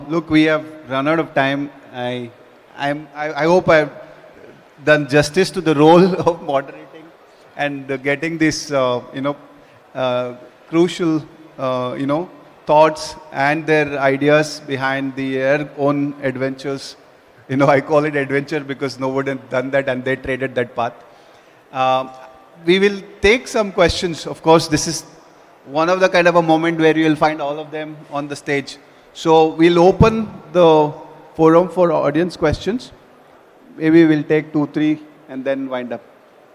look, we have run out of time. I hope I've done justice to the role of moderating and getting this, crucial, thoughts and their ideas behind their own adventures. I call it adventure because no one had done that and they traded that path. We will take some questions. Of course, this is one of the kind of a moment where you will find all of them on the stage. So we'll open the forum for audience questions. Maybe we'll take 2, 3 and then wind up.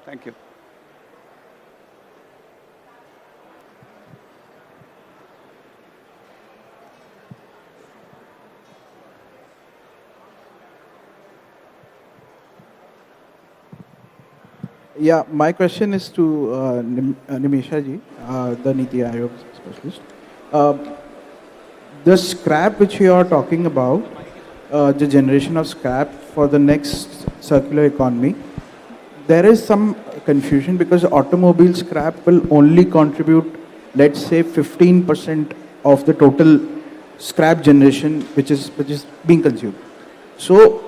Thank you. Yeah, my question is to Nimisha ji, the Niti Aayog specialist. The scrap which you are talking about, the generation of scrap for the next circular economy, there is some confusion because automobile scrap will only contribute, let's say, 15% of the total scrap generation which is being consumed. So,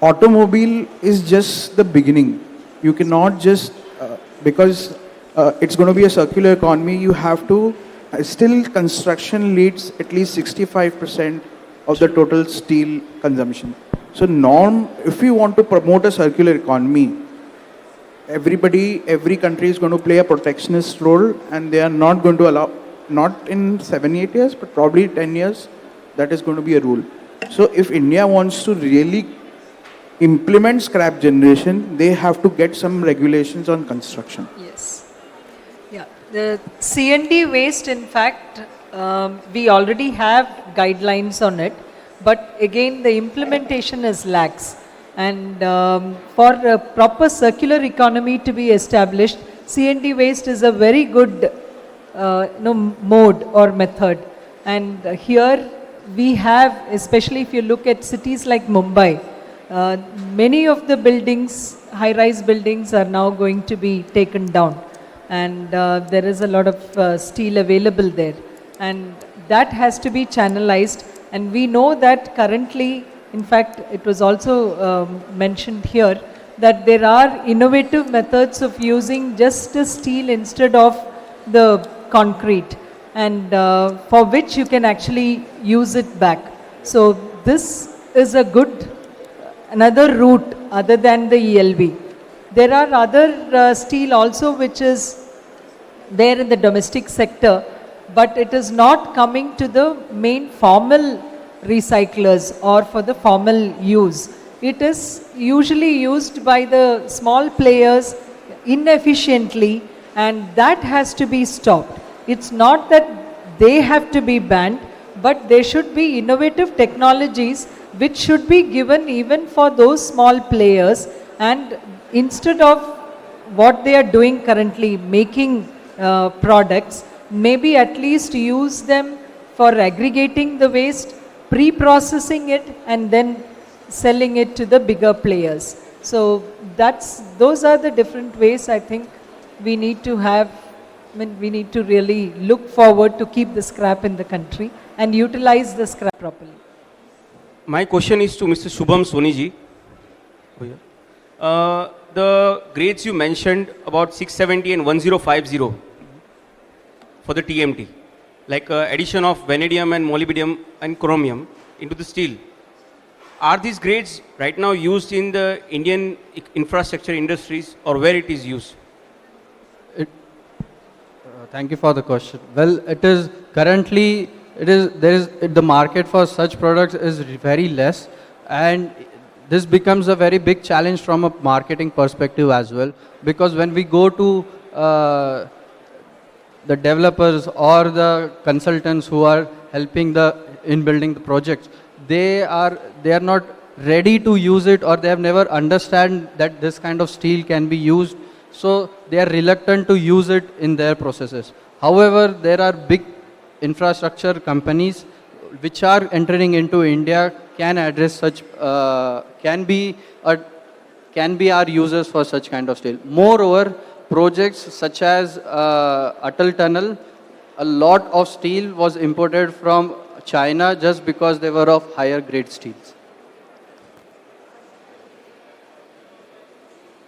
automobile is just the beginning. You cannot just, because it's going to be a circular economy, you have to, still construction leads at least 65% of the total steel consumption. So if you want to promote a circular economy, every country is going to play a protectionist role and they are not going to allow, not in 7, 8 years, but probably 10 years, that is going to be a rule. So if India wants to really implement scrap generation, they have to get some regulations on construction. Yes. Yeah. The C&D waste, in fact, we already have guidelines on it, but again, the implementation is lax. And for a proper circular economy to be established, C&D waste is a very good mode or method. And here we have, especially if you look at cities like Mumbai, many of the buildings, high-rise buildings, are now going to be taken down, and there is a lot of steel available there, and that has to be channelized. And we know that currently, in fact, it was also mentioned here, that there are innovative methods of using just the steel instead of the concrete, and for which you can actually use it back. So this is a good another route other than the ELV. There are other steel also which is there in the domestic sector, but it is not coming to the main formal recyclers or for the formal use. It is usually used by the small players inefficiently, and that has to be stopped. It's not that they have to be banned, but there should be innovative technologies which should be given even for those small players, and instead of what they are doing currently, making products, maybe at least use them for aggregating the waste, pre-processing it, and then selling it to the bigger players. So those are the different ways I think we need to have. We need to really look forward to keep the scrap in the country and utilize the scrap properly. My question is to Mr. Shubham Soniji. The grades you mentioned about 670 and 1050 for the TMT, like addition of vanadium and molybdenum and chromium into the steel. Are these grades right now used in the Indian infrastructure industries, or where it is used? Thank you for the question. Well, it is currently, the market for such products is very less, and this becomes a very big challenge from a marketing perspective as well, because when we go to the developers or the consultants who are helping in building the projects, they are not ready to use it, or they have never understand that this kind of steel can be used, so they are reluctant to use it in their processes. However, there are big infrastructure companies which are entering into India, can address such, can be our users for such kind of steel. Moreover, projects such as Atal Tunnel, a lot of steel was imported from China just because they were of higher grade steels.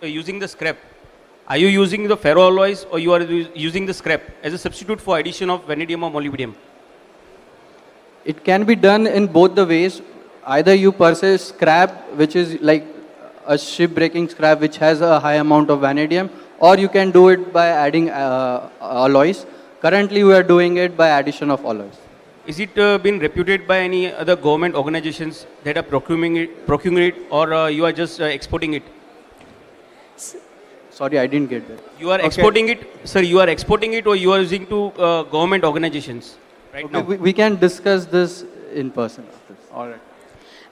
Using the scrap, are you using the ferroalloys or you are using the scrap as a substitute for addition of vanadium or molybdenum? It can be done in both the ways. Either you purchase scrap, which is like a ship breaking scrap which has a high amount of vanadium, or you can do it by adding alloys. Currently we are doing it by addition of alloys. Is it been reputed by any other government organizations that are procuring it or you are just exporting it? Sorry, I didn't get that. You are exporting it, sir, you are exporting it or you are using to government organizations right now? We can discuss this in person after this. All right.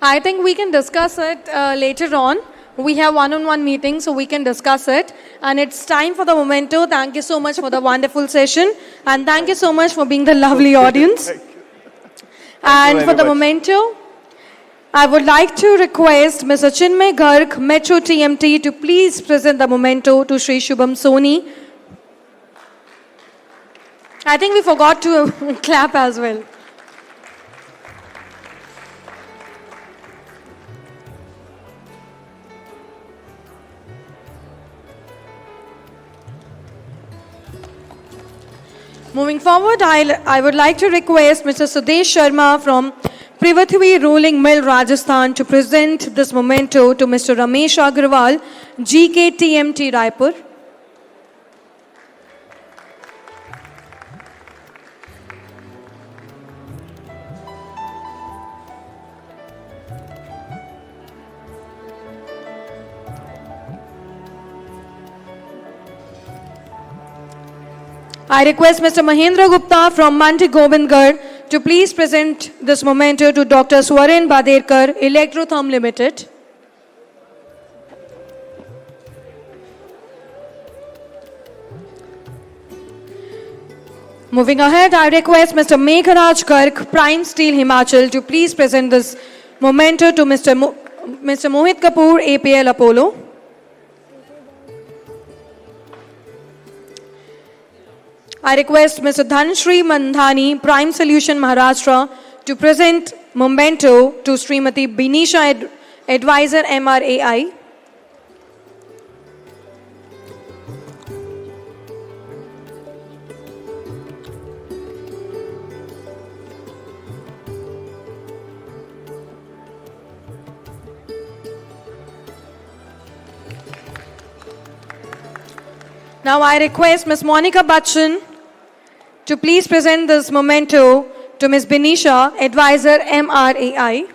I think we can discuss it later on. We have one-on-one meetings, so we can discuss it. And it's time for the memento. Thank you so much for the wonderful session. And thank you so much for being the lovely audience. And for the memento, I would like to request Mr. Chinmay Garg, Metro TMT, to please present the memento to Sri Shubham Soni. I think we forgot to clap as well. Moving forward, I would like to request Mr. Sudesh Sharma from Privathvi Rolling Mill, Rajasthan, to present this memento to Mr. Ramesh Agrawal, GKTMT, Raipur. I request Mr. Mahendra Gupta from Mandi Govindgarh to please present this memento to Dr. Swaren Baderkar, Electrotherm Limited. Moving ahead, I request Mr. Megharaj Garg, Prime Steel Himachal, to please present this memento to Mr. Mohit Kapoor, APL Apollo. I request Mr. Dhanshri Mandhani, Prime Solution Maharashtra, to present memento to Srimati Binisha, Advisor MRAI. Now I request Ms. Monica Bachchan to please present this memento to Ms. Binisha, Advisor MRAI.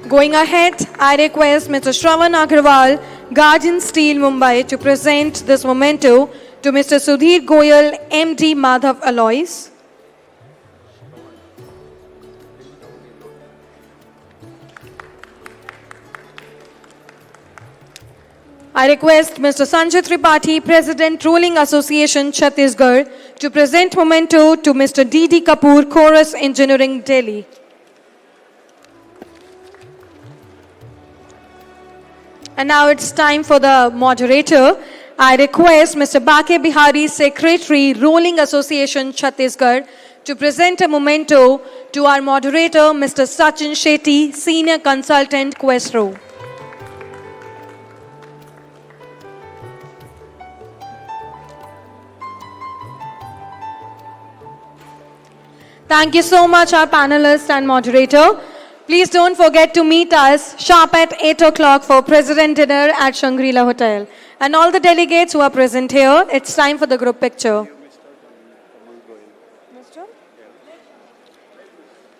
Going ahead, I request Mr. Shravan Agrawal, Guardian Steel, Mumbai, to present this memento to Mr. Sudhir Goyal, MD, Madhav Alloys. I request Mr. Sanjay Tripathi, President, Rolling Association, Chhattisgarh, to present memento to Mr. D.D. Kapoor, Chorus Engineering, Delhi. And now it's time for the moderator. I request Mr. Bake Bihari, Secretary, Rolling Association, Chhattisgarh, to present a memento to our moderator, Mr. Sachin Shetty, Senior Consultant, Questro. Thank you so much, our panelists and moderator. Please don't forget to meet us sharp at 8 o'clock for President Dinner at Shangri-La Hotel. And all the delegates who are present here, it's time for the group picture.